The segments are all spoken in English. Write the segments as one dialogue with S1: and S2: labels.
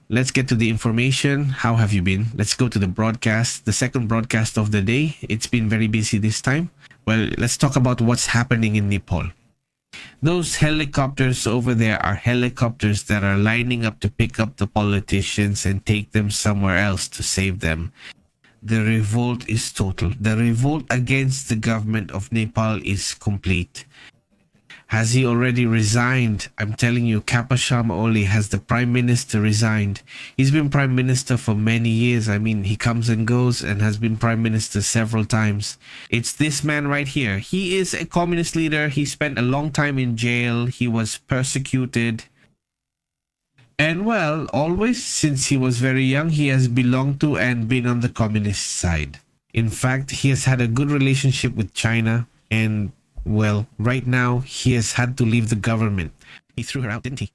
S1: let's get to the information. How have you been? Let's go to the broadcast, the second broadcast of the day. It's been very busy this time. Well, let's talk about what's happening in Nepal. Those helicopters over there are helicopters that are lining up to pick up the politicians and take them somewhere else to save them. The revolt is total. The revolt against the government of Nepal is complete. Has he already resigned? I'm telling you, Kappa Sharma Oli, has the prime minister resigned. He's been prime minister for many years. I mean, he comes and goes and has been prime minister several times. It's this man right here. He is a communist leader. He spent a long time in jail. He was persecuted. And well, always since he was very young, he has belonged to and been on the communist side. In fact, he has had a good relationship with China, and well, right now, he has had to leave the government. He threw her out, didn't he?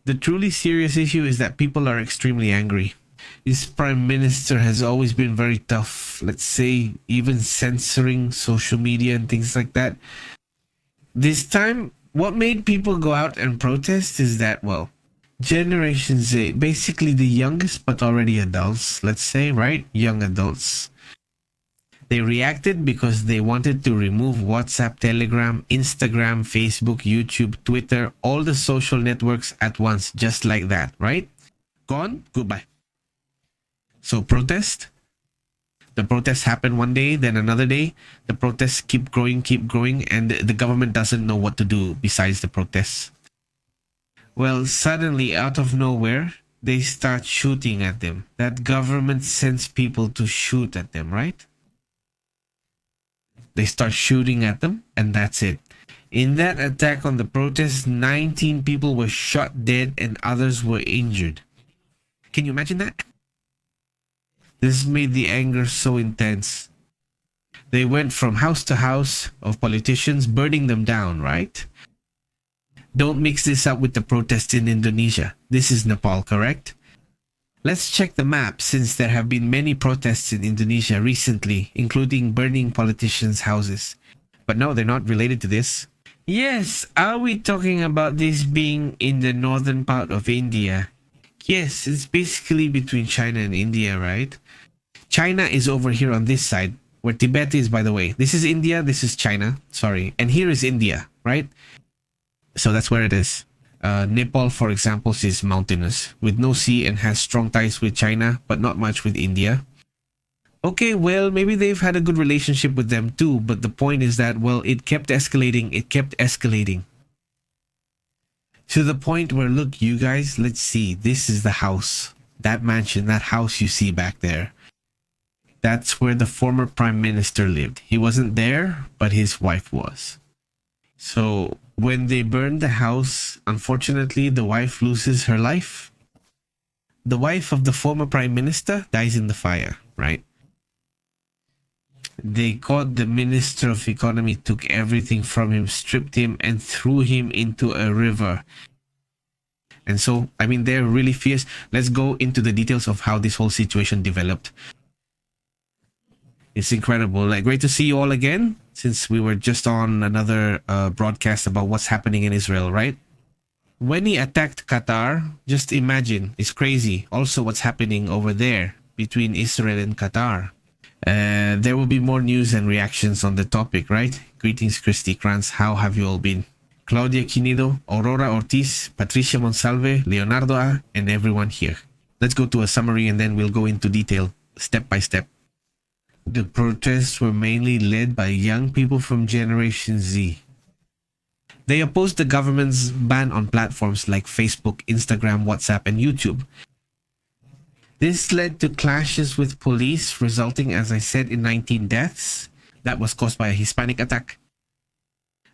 S1: The truly serious issue is that people are extremely angry. His prime minister has always been very tough, let's say, even censoring social media and things like that. This time, what made people go out and protest is that, well, Generation Z, basically the youngest but already adults, let's say, right? Young adults. They reacted because they wanted to remove WhatsApp, Telegram, Instagram, Facebook, YouTube, Twitter, all the social networks at once, just like that, right? Gone, goodbye. So protest. The protests happen one day, then another day. The protests keep growing, and the government doesn't know what to do besides the protests. Well, suddenly, out of nowhere, they start shooting at them. That government sends people to shoot at them, right? They start shooting at them, and that's it. In that attack on the protests, 19 people were shot dead and others were injured. Can you imagine that? This made the anger so intense. They went from house to house of politicians, burning them down, right? Don't mix this up with the protests in Indonesia. This is Nepal, correct? Let's check the map, since there have been many protests in Indonesia recently, including burning politicians' houses. But no, they're not related to this. Yes, are we talking about this being in the northern part of India? Yes, it's basically between China and India, right? China is over here on this side, where Tibet is, by the way. This is India, this is China, sorry. And here is India, right? So that's where it is. Nepal, for example, is mountainous, with no sea and has strong ties with China, but not much with India. Okay, well, maybe they've had a good relationship with them too, but the point is that, well, it kept escalating. To the point where, look, you guys, let's see, this is the house. That mansion, that house you see back there. That's where the former prime minister lived. He wasn't there, but his wife was. So when they burned the house, unfortunately, the wife loses her life. The wife of the former prime minister dies in the fire, right? They caught the minister of economy, took everything from him, stripped him, and threw him into a river. And so, I mean, they're really fierce. Let's go into the details of how this whole situation developed. It's incredible. Like, great to see you all again, since we were just on another broadcast about what's happening in Israel, right? When he attacked Qatar, just imagine, it's crazy. Also, what's happening over there between Israel and Qatar. There will be more news and reactions on the topic, right? Greetings, Christy Kranz. How have you all been? Claudia Quinido, Aurora Ortiz, Patricia Monsalve, Leonardo A, and everyone here. Let's go to a summary and then we'll go into detail, step by step. The protests were mainly led by young people from Generation Z. They opposed the government's ban on platforms like Facebook, Instagram, WhatsApp, and YouTube. This led to clashes with police, resulting, as I said, in 19 deaths. That was caused by a Hispanic attack.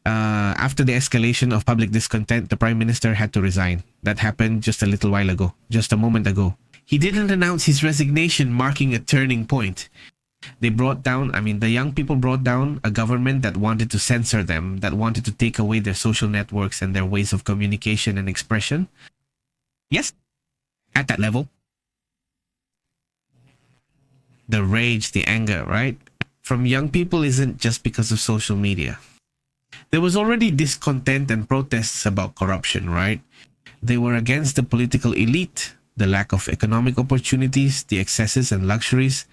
S1: After the escalation of public discontent, the Prime Minister had to resign. That happened just a little while ago, just a moment ago. He didn't announce his resignation, marking a turning point. They brought down, the young people brought down a government that wanted to censor them, that wanted to take away their social networks and their ways of communication and expression. Yes, at that level. The rage, the anger, right? From young people isn't just because of social media. There was already discontent and protests about corruption, right? They were against the political elite. the lack of economic opportunities, the excesses and luxuries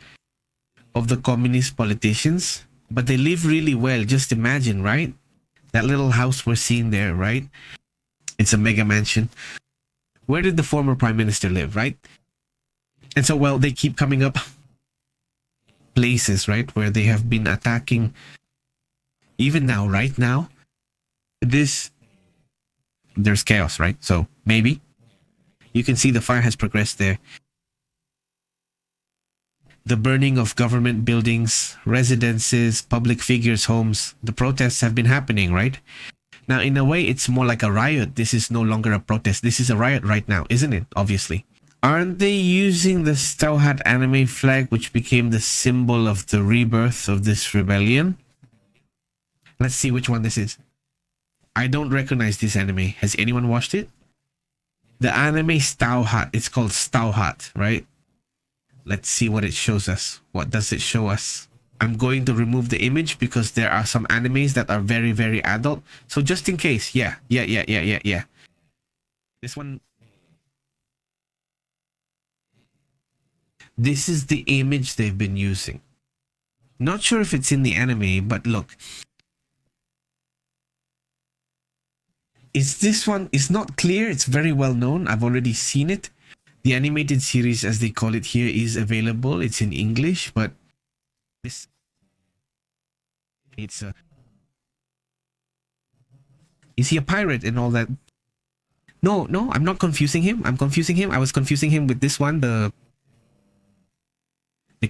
S1: of the communist politicians. But they live really well. Just imagine, right? That little house we're seeing there, right? It's a mega mansion. Where did the former prime minister live, right? And so, well, they keep coming up places, right, where they have been attacking. Even now, right now, there's chaos, right? So maybe you can see the fire has progressed there. The burning of government buildings, residences, public figures' homes, the protests have been happening, right? Now, in a way, it's more like a riot. This is no longer a protest. This is a riot right now, isn't it? Obviously. Aren't they using the Straw Hat anime flag, which became the symbol of the rebirth of this rebellion? Let's see which one this is. I don't recognize this anime. Has anyone watched it? The anime Straw Hat. It's called Straw Hat, right? Let's see what it shows us. What does it show us? I'm going to remove the image because there are some animes that are very, very adult. So just in case, yeah. This one. This is the image they've been using. Not sure if it's in the anime, but look. This one is not clear. It's very well known. I've already seen it. The animated series, as they call it here, is available. It's in English, but this... It's a... Is he a pirate and all that? No, I'm not confusing him. I was confusing him with this one, the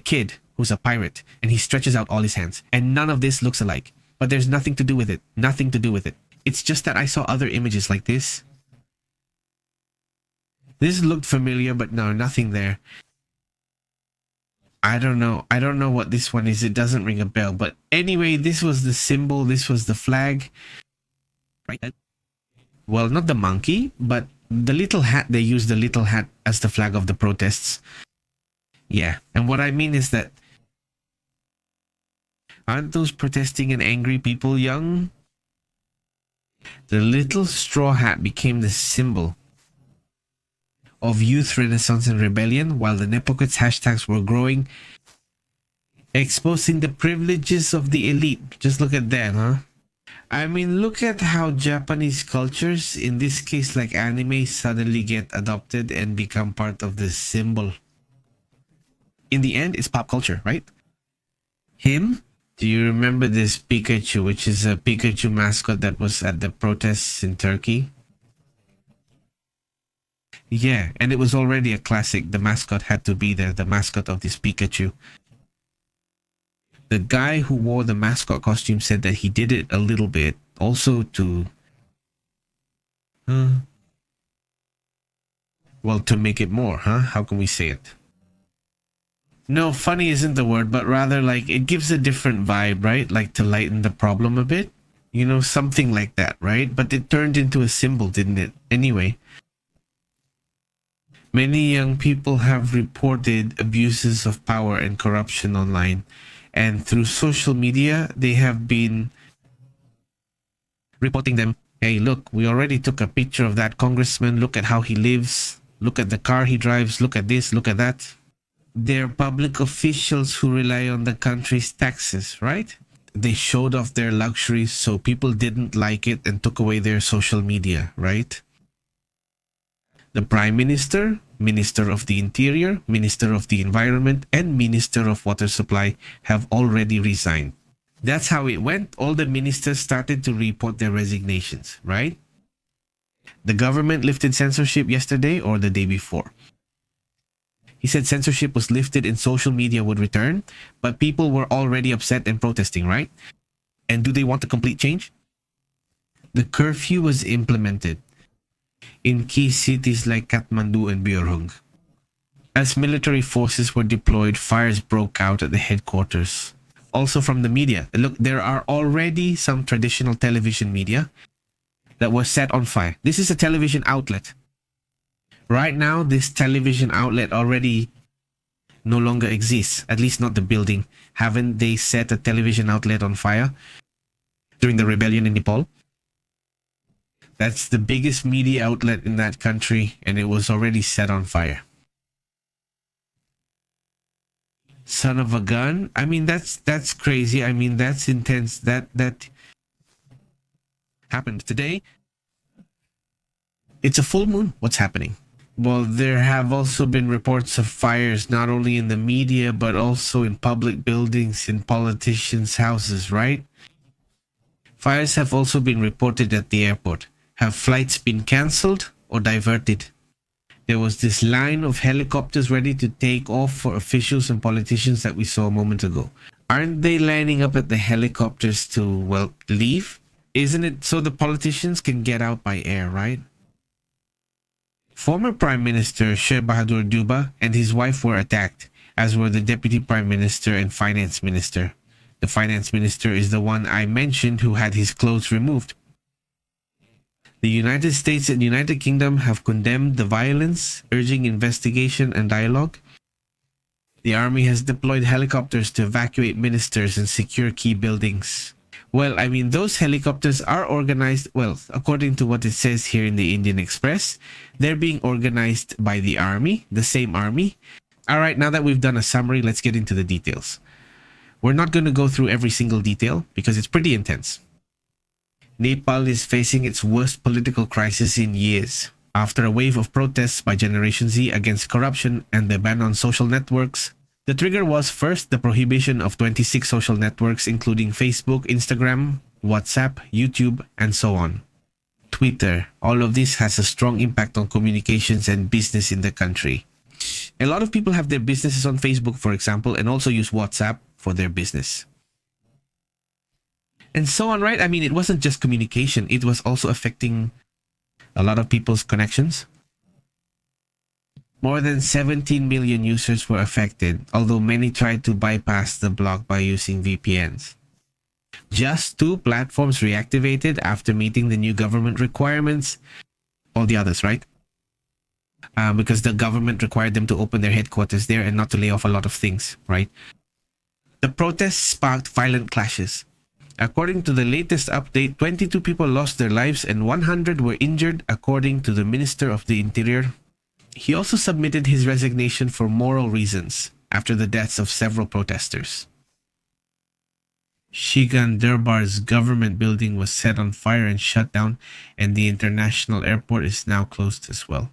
S1: kid who's a pirate, and he stretches out all his hands. And none of this looks alike. But there's nothing to do with it. Nothing to do with it. It's just that I saw other images like this. This looked familiar, but no, nothing there. I don't know what this one is. It doesn't ring a bell. But anyway, this was the symbol. This was the flag. Right? Well, not the monkey, but the little hat. They used the little hat as the flag of the protests. Yeah. And what I mean is that aren't those protesting and angry people young? The little straw hat became the symbol of youth, renaissance, and rebellion, while the Nepokets hashtags were growing, exposing the privileges of the elite. Just look at that, huh? I mean, look at how Japanese cultures, in this case like anime, suddenly get adopted and become part of the symbol. In the end, it's pop culture, right? Him? Do you remember this Pikachu, which is a Pikachu mascot that was at the protests in Turkey? Yeah, and it was already a classic. The mascot had to be there, the mascot of this Pikachu. The guy who wore the mascot costume said that he did it a little bit also to... well, to make it more, huh? How can we say it? No, funny isn't the word, but rather like it gives a different vibe, right? Like to lighten the problem a bit. You know, something like that, right? But it turned into a symbol, didn't it? Anyway. Many young people have reported abuses of power and corruption online. And through social media, they have been reporting them. Hey, look, we already took a picture of that congressman. Look at how he lives. Look at the car he drives. Look at this. Look at that. They're public officials who rely on the country's taxes, right? They showed off their luxuries, so people didn't like it and took away their social media, right? The Prime Minister, Minister of the Interior, Minister of the Environment, and Minister of Water Supply have already resigned. That's how it went. All the ministers started to report their resignations, right? The government lifted censorship yesterday or the day before. He said censorship was lifted and social media would return, but people were already upset and protesting, right? And do they want a complete change? The curfew was implemented in key cities like Kathmandu and Byorhung. As military forces were deployed, fires broke out at the headquarters. Also from the media. Look, there are already some traditional television media that was set on fire. This is a television outlet. Right now, this television outlet already no longer exists. At least not the building. Haven't they set a television outlet on fire during the rebellion in Nepal? That's the biggest media outlet in that country, and it was already set on fire. Son of a gun. I mean, that's crazy. I mean, that's intense. That happened today. It's a full moon. What's happening? Well, there have also been reports of fires not only in the media but also in public buildings, in politicians' houses, right? Fires have also been reported at the airport. Have flights been cancelled or diverted? There was this line of helicopters ready to take off for officials and politicians that we saw a moment ago. Aren't they lining up at the helicopters to, well, leave? Isn't it so the politicians can get out by air, right? Former Prime Minister Sheikh Bahadur Duba and his wife were attacked, as were the Deputy Prime Minister and Finance Minister. The Finance Minister is the one I mentioned who had his clothes removed. The United States and United Kingdom have condemned the violence, urging investigation and dialogue. The army has deployed helicopters to evacuate ministers and secure key buildings. Well, I mean, those helicopters are organized, well, according to what it says here in the Indian Express, they're being organized by the army, the same army. All right, now that we've done a summary, let's get into the details. We're not going to go through every single detail because it's pretty intense. Nepal is facing its worst political crisis in years. After a wave of protests by Generation Z against corruption and the ban on social networks, the trigger was first the prohibition of 26 social networks including Facebook, Instagram, WhatsApp, YouTube, and so on. Twitter. All of this has a strong impact on communications and business in the country. A lot of people have their businesses on Facebook, for example, and also use WhatsApp for their business. And so on, right? I mean, it wasn't just communication. It was also affecting a lot of people's connections. More than 17 million users were affected, although many tried to bypass the block by using VPNs. Just 2 platforms reactivated after meeting the new government requirements. All the others, right? Because the government required them to open their headquarters there and not to lay off a lot of things, right? The protests sparked violent clashes. According to the latest update, 22 people lost their lives and 100 were injured, according to the Minister of the Interior. He also submitted his resignation for moral reasons after the deaths of several protesters. Shigan Durbar's government building was set on fire and shut down, and the international airport is now closed as well.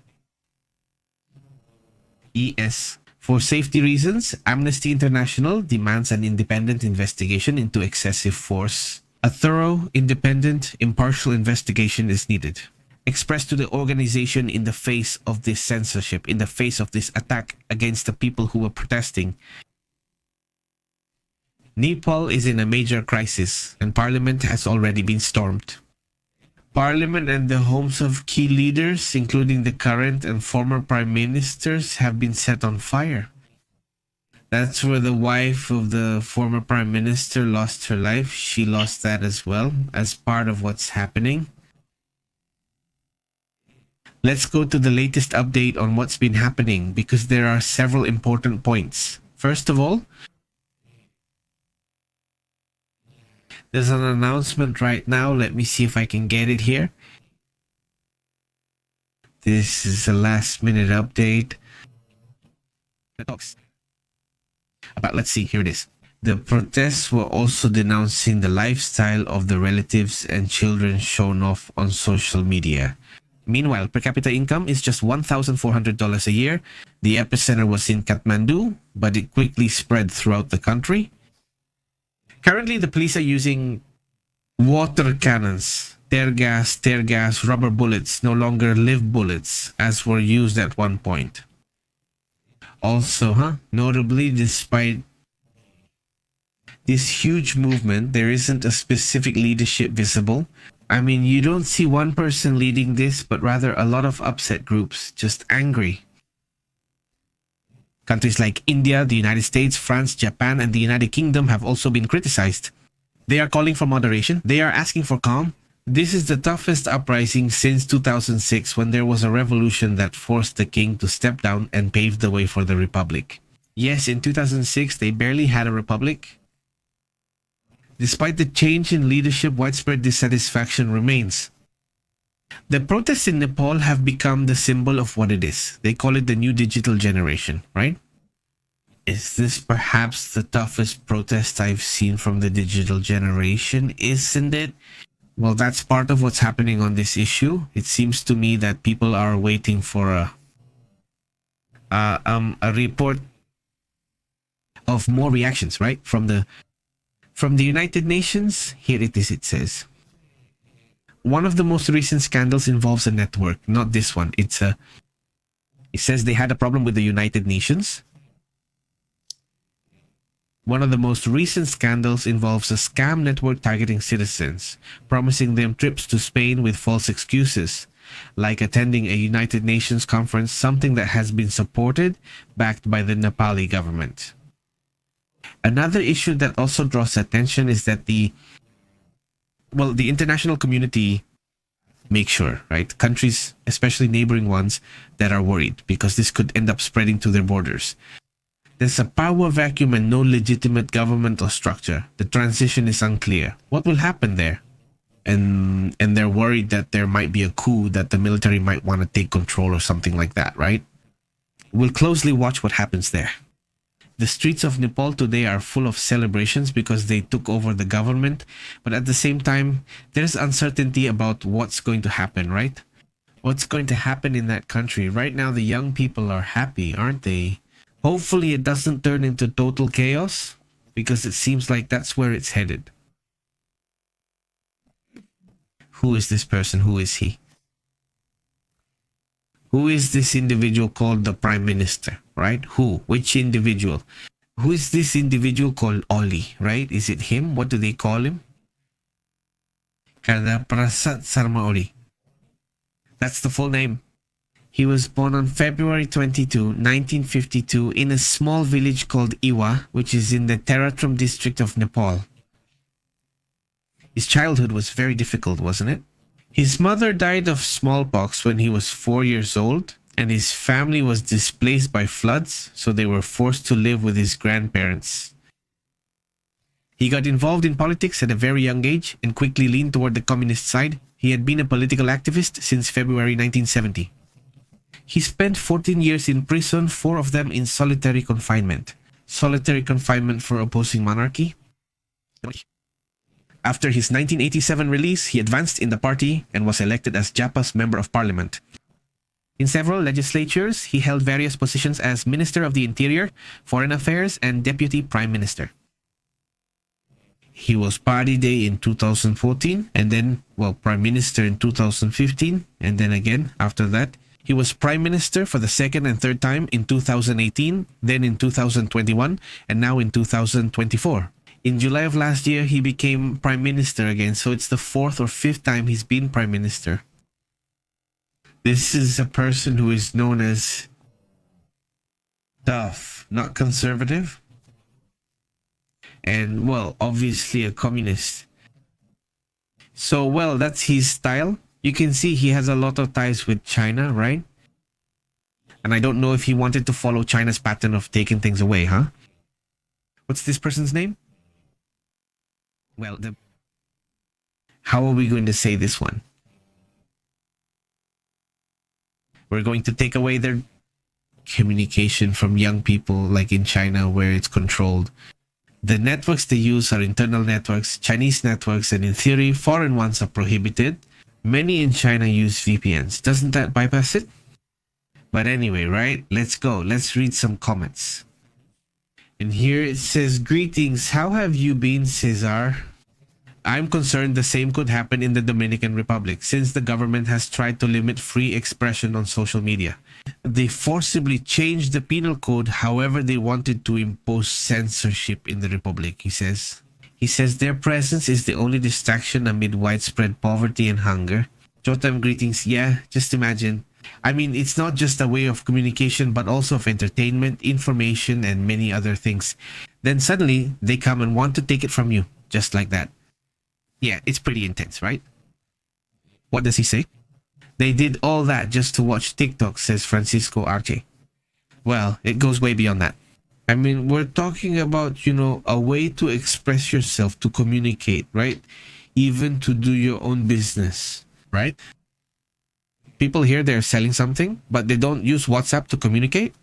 S1: ES. For safety reasons, Amnesty International demands an independent investigation into excessive force. A thorough, independent, impartial investigation is needed. Expressed to the organization in the face of this censorship, in the face of this attack against the people who were protesting. Nepal is in a major crisis, and Parliament has already been stormed. Parliament and the homes of key leaders, including the current and former prime ministers, have been set on fire. That's where the wife of the former prime minister lost her life. She lost that as well, as part of what's happening. Let's go to the latest update on what's been happening, because there are several important points. First of all, there's an announcement right now. Let me see if I can get it here. This is a last minute update. Let's see, here it is. The protests were also denouncing the lifestyle of the relatives and children shown off on social media. Meanwhile, per capita income is just $1,400 a year. The epicenter was in Kathmandu, but it quickly spread throughout the country. Currently, the police are using water cannons, tear gas, rubber bullets, no longer live bullets, as were used at one point. Also, notably, despite this huge movement, there isn't a specific leadership visible. I mean, you don't see one person leading this, but rather a lot of upset groups, just angry. Countries like India, the United States, France, Japan, and the United Kingdom have also been criticized. They are calling for moderation. They are asking for calm. This is the toughest uprising since 2006, when there was a revolution that forced the king to step down and paved the way for the republic. Yes, in 2006, they barely had a republic. Despite the change in leadership, widespread dissatisfaction remains. The protests in Nepal have become the symbol of what it is. They call it the new digital generation, right? Is this perhaps the toughest protest I've seen from the digital generation? Isn't it? Well, that's part of what's happening on this issue. It seems to me that people are waiting for a report of more reactions, right? From the United Nations. Here it is. It says one of the most recent scandals involves a network, not this one. It says they had a problem with the United Nations. One of the most recent scandals involves a scam network targeting citizens, promising them trips to Spain with false excuses, like attending a United Nations conference, something that has been supported, backed by the Nepali government. Another issue that also draws attention is that the international community makes sure, right? Countries, especially neighboring ones, that are worried because this could end up spreading to their borders. There's a power vacuum and no legitimate governmental structure. The transition is unclear. What will happen there? And they're worried that there might be a coup, that the military might want to take control or something like that, right? We'll closely watch what happens there. The streets of Nepal today are full of celebrations because they took over the government, but at the same time, there's uncertainty about what's going to happen, right? What's going to happen in that country? Right now, the young people are happy, aren't they? Hopefully it doesn't turn into total chaos, because it seems like that's where it's headed. Who is this person? Who is he? Who is this individual called the Prime Minister, right? Who? Which individual? Who is this individual called Oli, right? Is it him? What do they call him? Kada Prasad Sarma Oli. That's the full name. He was born on February 22, 1952 in a small village called Iwa, which is in the Teratram district of Nepal. His childhood was very difficult, wasn't it? His mother died of smallpox when he was 4 years old, and his family was displaced by floods, so they were forced to live with his grandparents. He got involved in politics at a very young age and quickly leaned toward the communist side. He had been a political activist since February 1970. He spent 14 years in prison, 4 of them in solitary confinement. Solitary confinement for opposing monarchy. After his 1987 release, he advanced in the party and was elected as Japa's Member of Parliament. In several legislatures, he held various positions as Minister of the Interior, Foreign Affairs, and Deputy Prime Minister. He was Party Day in 2014, and then, Prime Minister in 2015, and then again, after that, he was Prime Minister for the second and third time in 2018, then in 2021, and now in 2024. In July of last year, he became Prime Minister again, so it's the 4th or 5th time he's been Prime Minister. This is a person who is known as tough, not conservative, and, obviously a communist. So, that's his style. You can see he has a lot of ties with China, right? And I don't know if he wanted to follow China's pattern of taking things away, huh? What's this person's name? How are we going to say this one? We're going to take away their communication from young people, like in China, where it's controlled. The networks they use are internal networks, Chinese networks, and in theory, foreign ones are prohibited. Many in China use VPNs. Doesn't that bypass it? But anyway, right? Let's go. Let's read some comments. And here it says, greetings. How have you been, Cesar? I'm concerned the same could happen in the Dominican Republic since the government has tried to limit free expression on social media. They forcibly changed the penal code, however they wanted to impose censorship in the Republic, he says. He says their presence is the only distraction amid widespread poverty and hunger. Jotam greetings. Yeah, just imagine. I mean, it's not just a way of communication, but also of entertainment, information, and many other things. Then suddenly, they come and want to take it from you, just like that. Yeah, it's pretty intense, right? What does he say? They did all that just to watch TikTok, says Francisco Arche. Well, it goes way beyond that. I mean, we're talking about, a way to express yourself, to communicate, right? Even to do your own business, right? people here, they're selling something, but they don't use WhatsApp to communicate.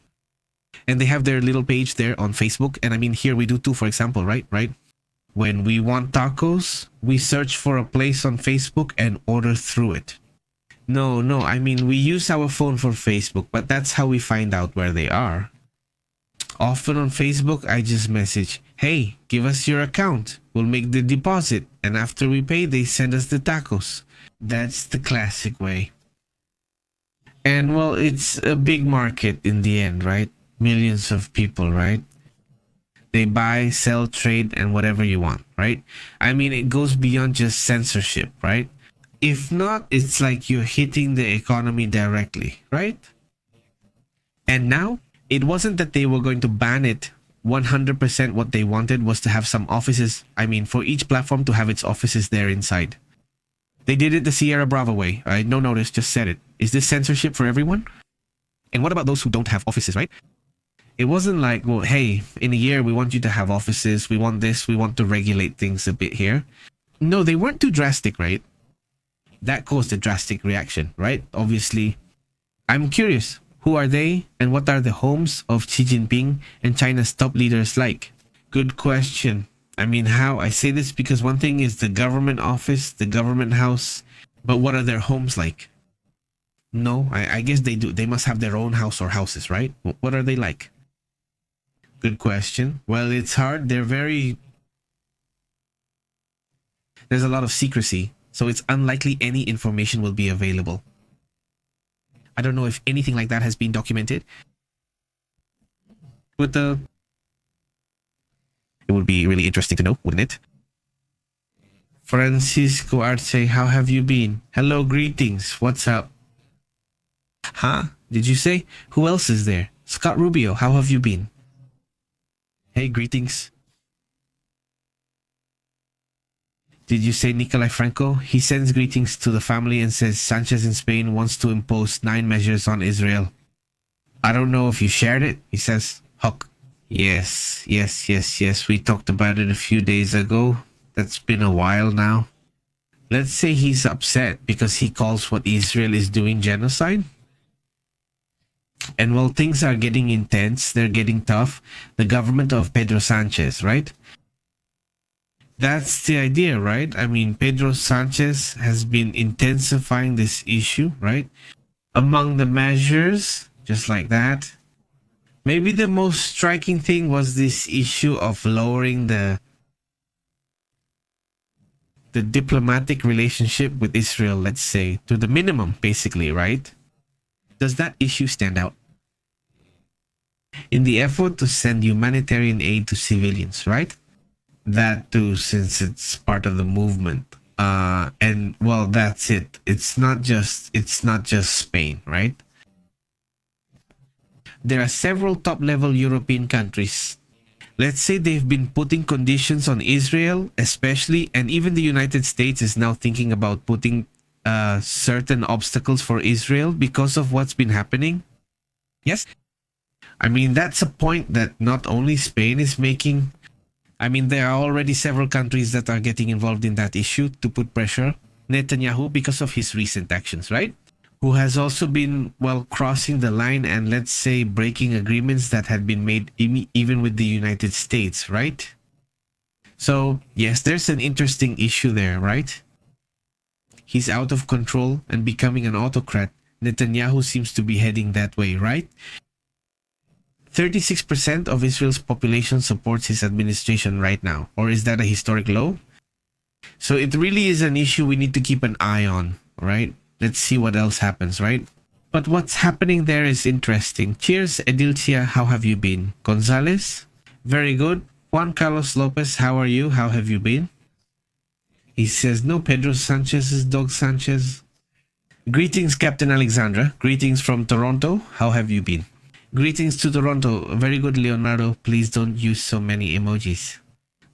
S1: And they have their little page there on Facebook. And I mean, here we do too, for example, right? Right. When we want tacos, we search for a place on Facebook and order through it. No, no, I mean, we use our phone for Facebook, but that's how we find out where they are. Often on Facebook, I just message, hey, give us your account. We'll make the deposit. And after we pay, they send us the tacos. That's the classic way. And well, it's a big market in the end, right? Millions of people, right? They buy, sell, trade, and whatever you want, right? I mean, it goes beyond just censorship, right? If not, it's like you're hitting the economy directly, right? And now, it wasn't that they were going to ban it 100%. What they wanted was to have some offices, I mean, for each platform to have its offices there inside. They did it the Sierra Bravo way. No notice, just said it. Is this censorship for everyone? And what about those who don't have offices, right? It wasn't like, well, hey, in a year, we want you to have offices. We want this. We want to regulate things a bit here. No, they weren't too drastic, right? That caused a drastic reaction, right? Obviously, I'm curious. Who are they and what are the homes of Xi Jinping and China's top leaders like? Good question. I mean, how? I say this because one thing is the government office, the government house, but what are their homes like? No, I guess they do. They must have their own house or houses, right? What are they like? Good question. Well, it's hard. There's a lot of secrecy, so it's unlikely any information will be available. I don't know if anything like that has been documented. It would be really interesting to know, wouldn't it? Francisco Arce, how have you been? Hello, greetings. What's up? Huh? Did you say? Who else is there? Scott Rubio, how have you been? Hey, greetings. Did you say Nicolai Franco? He sends greetings to the family and says Sanchez in Spain wants to impose 9 measures on Israel. I don't know if you shared it, he says. Huck. Yes. We talked about it a few days ago. That's been a while now. Let's say he's upset because he calls what Israel is doing genocide. And while things are getting intense, they're getting tough, the government of Pedro Sanchez, right? That's the idea, right? I mean, Pedro Sanchez has been intensifying this issue, right? Among the measures, just like that. Maybe the most striking thing was this issue of lowering the diplomatic relationship with Israel, let's say, to the minimum, basically, right? Does that issue stand out? In the effort to send humanitarian aid to civilians, right? That too, since it's part of the movement. And well, that's it. It's not just Spain, right? There are several top-level European countries. Let's say they've been putting conditions on Israel, especially, and even the United States is now thinking about putting certain obstacles for Israel because of what's been happening. Yes? I mean, that's a point that not only Spain is making. I mean, there are already several countries that are getting involved in that issue to put pressure. Netanyahu, because of his recent actions, right? Who has also been, well, crossing the line and, let's say, breaking agreements that had been made even with the United States, right? So, yes, there's an interesting issue there, right? He's out of control and becoming an autocrat. Netanyahu seems to be heading that way, right? 36% of Israel's population supports his administration right now. Or is that a historic low? So it really is an issue we need to keep an eye on, right? Let's see what else happens, right? But what's happening there is interesting. Cheers, Edilcia. How have you been? Gonzalez? Very good. Juan Carlos Lopez, how are you? How have you been? He says, no, Pedro Sanchez's dog Sanchez. Greetings, Captain Alexandra. Greetings from Toronto. How have you been? Greetings to Toronto. Very good, Leonardo. Please don't use so many emojis.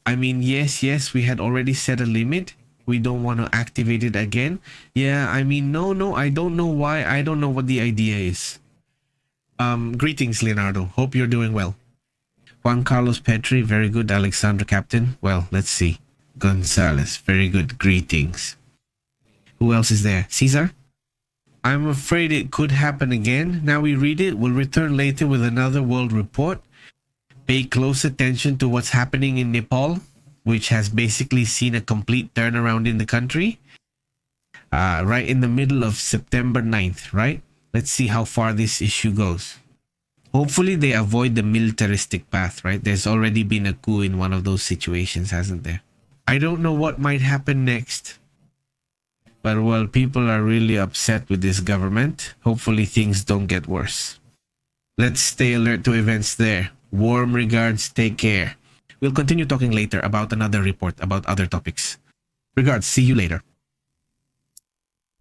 S1: I mean, yes, we had already set a limit. We don't want to activate it again. Yeah, I mean, no, I don't know why. I don't know what the idea is. Greetings, Leonardo. Hope you're doing well. Juan Carlos Petri. Very good, Alexandra, Captain. Well, let's see. Gonzalez, very good. Greetings. Who else is there? Caesar? I'm afraid it could happen again. Now we read it. We'll return later with another world report. Pay close attention to what's happening in Nepal, which has basically seen a complete turnaround in the country. Right in the middle of September 9th, right? Let's see how far this issue goes. Hopefully they avoid the militaristic path, right? There's already been a coup in one of those situations, hasn't there? I don't know what might happen next. But well, people are really upset with this government. Hopefully things don't get worse. Let's stay alert to events there. Warm regards, take care. We'll continue talking later about another report about other topics. Regards, see you later.